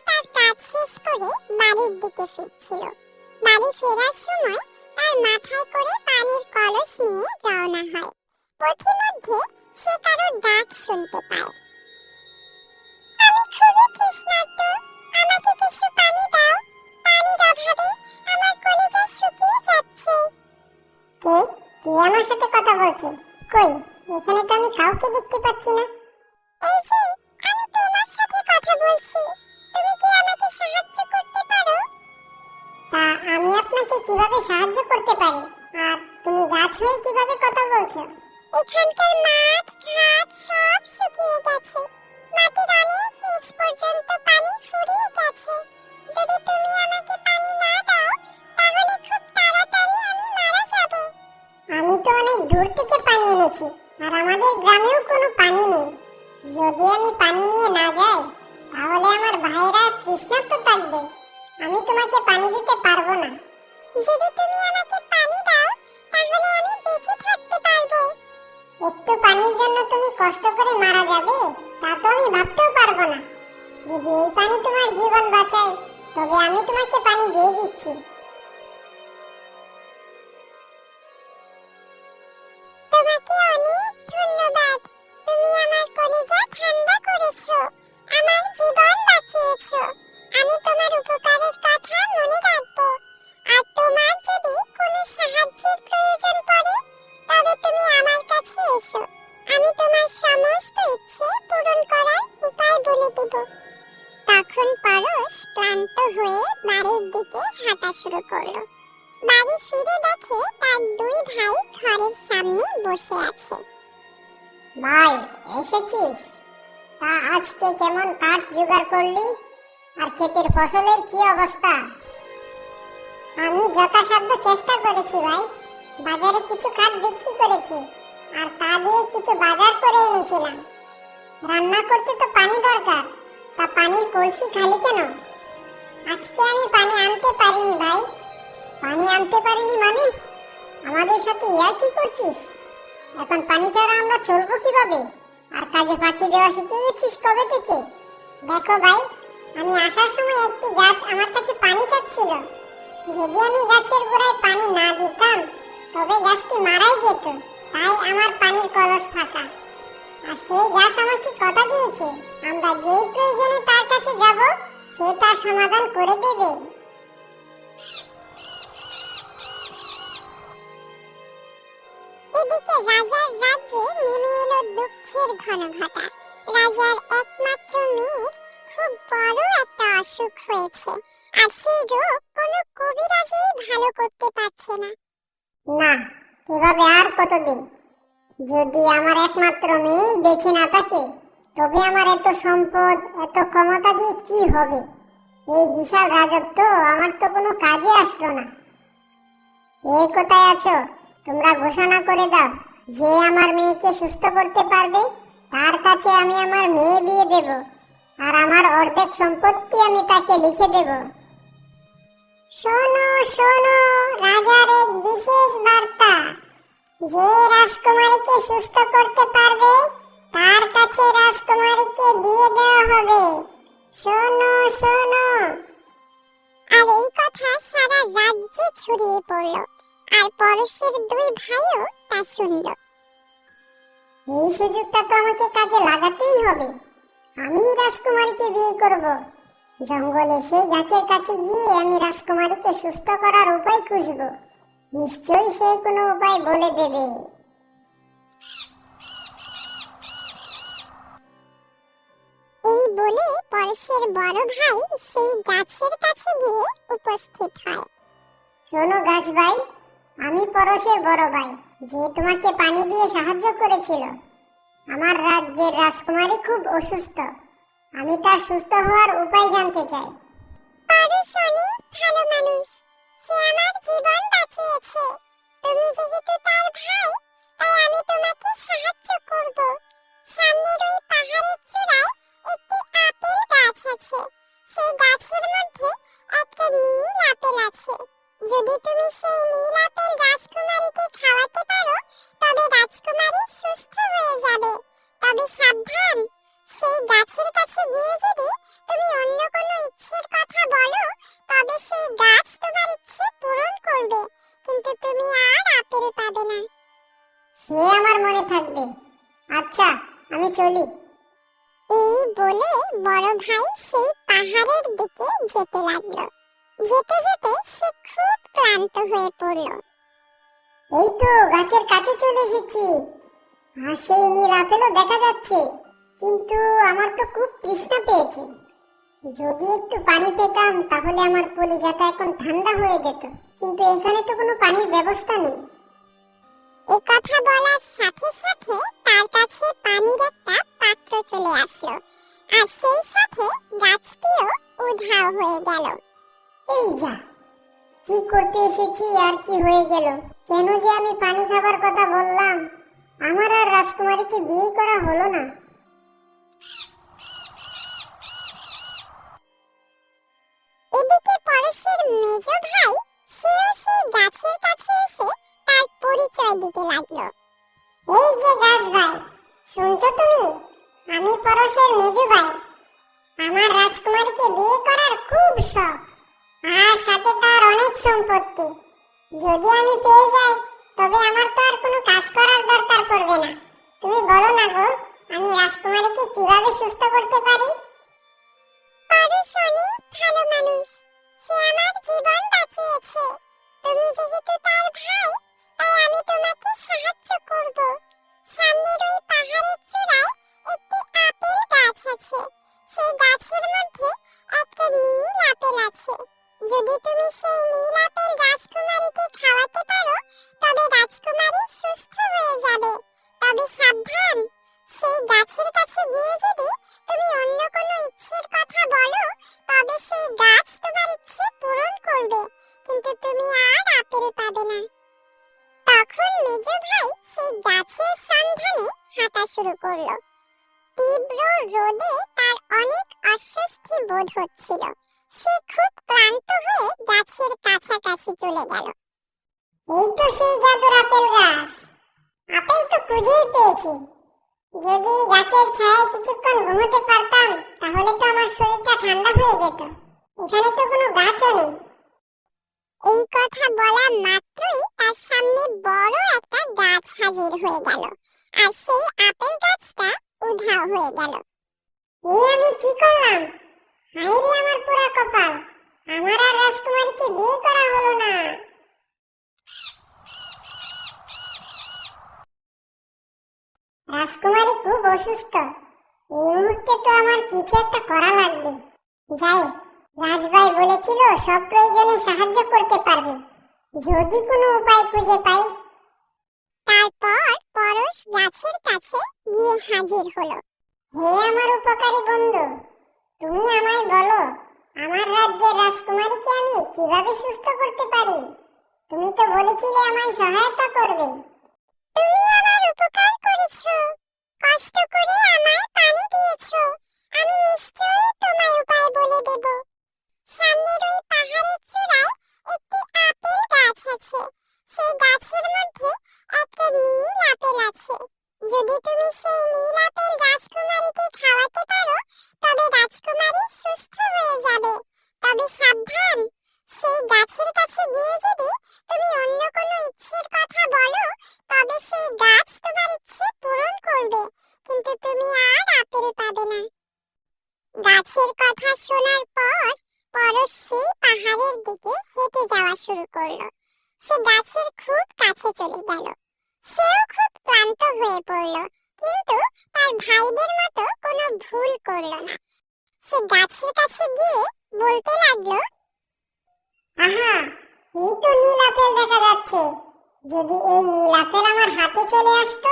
তার কাজ শেষ করে বাড়ির দিকে ফিরছিল। বাড়ি ফেরার সময় তার মাথায় করে পানির কলস নিয়ে রওনা হয়। পথিমধ্যে সে কারো ডাক শুনতে পায়। আমি খুবই তৃষ্ণার্ত, আমাকে কিছু পানি দাও, পানির অভাবে আমার কলিজা শুকিয়ে যাচ্ছে। কে কে আমার সাথে কথা বলছে? কই, এখানে তো আমি কাউকে দেখতে পাচ্ছি না। এই যে, আমি তোমার সাথে কথা বলছি, তুমি কি আমাকে সাহায্য করতে পারো? তা আমি আপনাকে কিভাবে সাহায্য করতে পারি? আর তুমি গাছ হয়ে কিভাবে কথা বলছো? এখানকার মাঠ ঘাট সব শুকিয়ে গেছে, মাটির অনেক নিচ পর্যন্ত পানি ফুরিয়ে গেছে। যদি তুমি আমাকে পানি না দাও তাহলে খুব তাড়াতাড়ি আমি মারা যাব। আমি তো অনেক দূর থেকে পানি এনেছি, আর আমাদের গ্রামেও কোনো পানি নেই। যদি আমি পানি নিয়ে না যাই তাহলে আমার ভাইরা তৃষ্ণার্ত থাকবে। আমি তোমাকে পানি দিতে পারবো না। যদি তুমি আমাকে পানি দাও তাহলে আমি বেঁচে থাকতে পারবো। একটু পানির জন্য তুমি কষ্ট করে মারা যাবে, তা তো আমি ভাবতেও পারবো না। যদি এই পানি তোমার জীবন বাঁচায় তবে আমি তোমাকে পানি দিয়ে দিচ্ছি। তোমাকে অনেক ধন্যবাদ, তুমি আমার কলিজা ঠান্ডা করেছো, আমার জীবন বাঁচিয়েছো। আমি তোমার উপকারের কথা মনে রাখবো। আর তোমার যদি কোনো সাহায্যের প্রয়োজন পড়ে তবে তুমি আমার কাছে এসো, আমি তোমার সমস্ত ইচ্ছে পূরণ করার উপায় বলে দেব। তখন পরশ ক্লান্ত হয়ে বাড়ির দিকে হাঁটা শুরু করলো। বাড়ি ফিরে দেখে তার দুই ভাই ঘরের সামনে বসে আছে। ভাই, এসেছিস? তা আজকে কেমন কাঠ জোগাড় করলি? আর ক্ষেতের ফসলের কি অবস্থা? আমি যথাসাধ্য চেষ্টা করেছি ভাই, বাজারে কিছু কাঠ বিক্রি করেছি, আর তা দিয়ে কিছু বাজার করে এনেছিলাম। রান্না করতে তো পানি দরকার, তা পানির কলসি খালি কেন? আজকে আমি পানি আনতে পারিনি ভাই। পানি আনতে পারিনি মানে? আমাদের সাথে কি করছিস? এখন পানি ছাড়া আমরা চলবো কিভাবে? আর কাজে ফাঁকি দেওয়া শিখে গেছিস কবে থেকে? দেখো ভাই, আমি আসার সময় একটি গাছ আমার কাছে পানি চাচ্ছিল। যদি আমি গাছের গোড়ায় পানি না দিতাম তবে গাছটি মারাই যেত, তাই আমার পানির কলস ফাঁকা। আর সেই গাছ আমাকে কথা দিয়েছে, আমরা যেই প্রয়োজনে তার কাছে যাব সে তার সমাধান করে দেবে। এদিকে রাজার রাজ্যে নেমে এলো দুঃখের ঘনঘটা। রাজার একমাত্র মেয়ের খুব বড় একটা অসুখ হয়েছে, আর সেই রোগ কোনো কবিরাজই ভালো করতে পারছে না। না, এভাবে আর কতদিন? যদি আমার একমাত্র মেয়ে বেঁচে না থাকে তবে আমার এত সম্পদ এত ক্ষমতা দিয়ে কি হবে? এই বিশাল রাজত্ব আমার তো কোনো কাজে আসলো না। এই কোথায় আছো? তোমরা ঘোষণা করে দাও, যে আমার মেয়েকে সুস্থ করতে পারবে তার কাছে আমি আমার মেয়ে বিয়ে দেব, আর আমার অর্ধেক সম্পত্তি আমি তাকে লিখে দেব। শোনো শোনো, রাজার এক বিশেষ বার্তা। যে রাজকুমারীকে সুস্থ করতে পারবে তার কাছে রাজকুমারীকে বিয়ে দেওয়া হবে। শোনো শোনো। আর এই কথা সারা রাজ্যে ছড়িয়ে পড়ল, আর পরশের দুই ভাইও তা শুনল। এই সুযোগটা তো আমাকে কাজে লাগাতেই হবে। আমি রাজকুমারীকে বিয়ে করব। জঙ্গলে সেই গাছের কাছে গিয়ে আমি রাজকুমারীকে সুস্থ করার উপায় খুঁজব। নিশ্চয়ই সে কোনো উপায় বলে দেবে। এই বলে পরশের বড় ভাই সেই গাছের কাছে গিয়ে উপস্থিত হয়। শোনো গাছ ভাই, আমি পরশের বড় ভাই, যে তোমাকে পানি দিয়ে সাহায্য করেছিল। আমার রাজ্যের রাজকুমারী খুব অসুস্থ, আমি তার সুস্থ হওয়ার উপায় জানতে চাই। পরশ অনেক ভালো মানুষ, সে আমার জীবন বাঁচিয়েছে। তুমি যেহেতু তার ভাই, তাই আমি তোমাকে সাহায্য করব। সামনের ওই পাহাড়ের চূড়ায় একটি আপেল গাছ আছে, সেই গাছের মধ্যে একটা নীল আপেল আছে। যদি তুমি সেই নীল আপেল রাজকুমারীকে খাওয়াতে পারো তবে রাজকুমারী সুস্থ হয়ে যাবে। তবে সাবধান, সেই গাছের কাছে গিয়ে যদি তুমি অন্য কোনো ইচ্ছের কথা বলো, তবে সেই গাছ তোমার ইচ্ছে পূরণ করবে, কিন্তু তুমি আর আপেল পাবে না। সে আমার মনে থাকবে। আচ্ছা, আমি চলি। এই বলে বড় ভাই সেই পাহাড়ের দিকে যেতে লাগলো। যেতে যেতে সে খুব ক্লান্ত হয়ে পড়ল। এই তো গাছের কাছে চলে এসেছি, আর সেই নীল আপেলও দেখা যাচ্ছে, কিন্তু আমার তো খুব তৃষ্ণা পেয়েছে। যদি একটু পানি পেতাম তাহলে আমার কলিজাটা এখন ঠান্ডা হয়ে যেত, কিন্তু এখানে তো কোনো পানির ব্যবস্থা নেই। এই কথা বলার সাথে সাথে তার কাছে পানির একটা পাত্র চলে আসলো, আর সেই সাথে গাছটিও উধাও হয়ে গেল। এই যা, কি করতে এসেছি আর কি হয়ে গেল! কেন যে আমি পানি খাবার কথা বললাম! আমার আর রাজকুমারীকে বিয়ে করা হলো না। এদিকে পরশের মেজ ভাই সেও সেই গাছের কাছে এসে তার পরিচয় দিতে লাগলো। এই যে গাছ ভাই, শুনছো তুমি? আমি পরশের মেজু ভাই। আমার রাজকুমারীকে বিয়ে করার খুব শখ, আর সাথে তার অনেক সম্পত্তি। যদি আমি পেয়ে যাই তবে আমার তো আর কোনো কাজ করার দরকার পড়বে না। তুমি বলো না গো, আমি রাজকুমারীকে কিভাবে সুস্থ করতে পারি? পরশ অনেক ভালো মানুষ, সে আমার জীবন বাঁচিয়েছে। তুমি যেহেতু তার ভাই, তাই আমি তোমাকে সাহায্য করব। সামনের ওই পাহাড়ের চূড়ায় একটি আপেল গাছ আছে, সেই গাছের মধ্যে একটা নীল আপেল আছে। যদি তুমি সেই নীল আপেল রাজকুমারীকে খাওয়াতে পারো, তবে রাজকুমারী সুস্থ হয়ে যাবে। তবে সাবধান, সেই গাছের কাছে গিয়ে যদি তুমি অন্য কোনো ইচ্ছের কথা বলো, তবে সেই গাছ তোমার ইচ্ছে পূরণ করবে, কিন্তু তুমি আর আপেল পাবে না। তখন মেজ ভাই সেই গাছের সন্ধানে হাঁটা শুরু করলো। তীব্র রোদে তার অনেক অস্বস্তি বোধ হচ্ছিল। সে খুব ক্লান্ত হয়ে গাছের কাছাকাছি চলে গেল। এই তো সেই জাদুর আপেল গাছ। আপেল তো খুঁজেই পেয়েছি। যদি গাছের ছায়ায় কিছুক্ষণ ঘুমোতে পারতাম তাহলে তো আমার শরীরটা ঠান্ডা হয়ে যেত। এখানে তো কোনো গাছও নেই। এই কথা বলা মাত্রই তার সামনে বড় একটা গাছ হাজির হয়ে গেল, আর সেই আপেল গাছটা উধাও হয়ে গেল। এই আমি কি করলাম! হায় রে আমার পুরা কপাল! আমার আর রাজকুমারীকে বিয়ে করা হলো না। রাজকুমারী খুব অসুস্থ। এই মুহূর্তে তো আমার কিছু একটা করা লাগবে। যাই, রাজভাই বলেছিল সব প্রয়োজনে সাহায্য করতে পারবে, যদি কোনো উপায় খুঁজে পাই। তারপর পরশ গাছের কাছে গিয়ে হাজির হলো। হে আমার উপকারী বন্ধু, তুমি আমায় বলো, আমার রাজ্যের রাজকুমারীকে আমি কিভাবে সুস্থ করতে পারি? তুমি তো বলেছিলে আমায় সহায়তা করবে। তুমি আমার উপকার করেছো, কষ্ট করে আমায় পানি দিয়েছো। আমি নিশ্চয়ই তোমায় উপায় বলে দেব। সামনের ওই পাহাড়ের চূড়ায় একটি আপেল গাছ আছে, সেই গাছের মধ্যে একটা নীল আপেল আছে। যদি তুমি সেই নীল আপেল রাজকুমারীকে খাওয়াতে পারো, তবে রাজকুমারী সুস্থ হয়ে যাবে। তবে সাবধান, সেই গাছের কাছে গিয়ে যদি তুমি অন্য কোনো ইচ্ছের কথা বলো, তবে সেই গাছ তোমার ইচ্ছে পূরণ করবে, কিন্তু তুমি আর আপেল পাবে না। গাছের কথা শোনার পর পরশ সেই পাহাড়ের দিকে হেঁটে যাওয়া শুরু করলো। সে গাছের খুব কাছে চলে গেল। সেও খুব ক্লান্ত হয়ে পড়ল, কিন্তু তার ভাইদের মতো কোনো ভুল করলো না। সে গাছের কাছে গিয়ে বলতে লাগলো, আহা, এই তো নীল আপেল দেখা যাচ্ছে। যদি এই নীল আপেল আমার হাতে চলে আসতো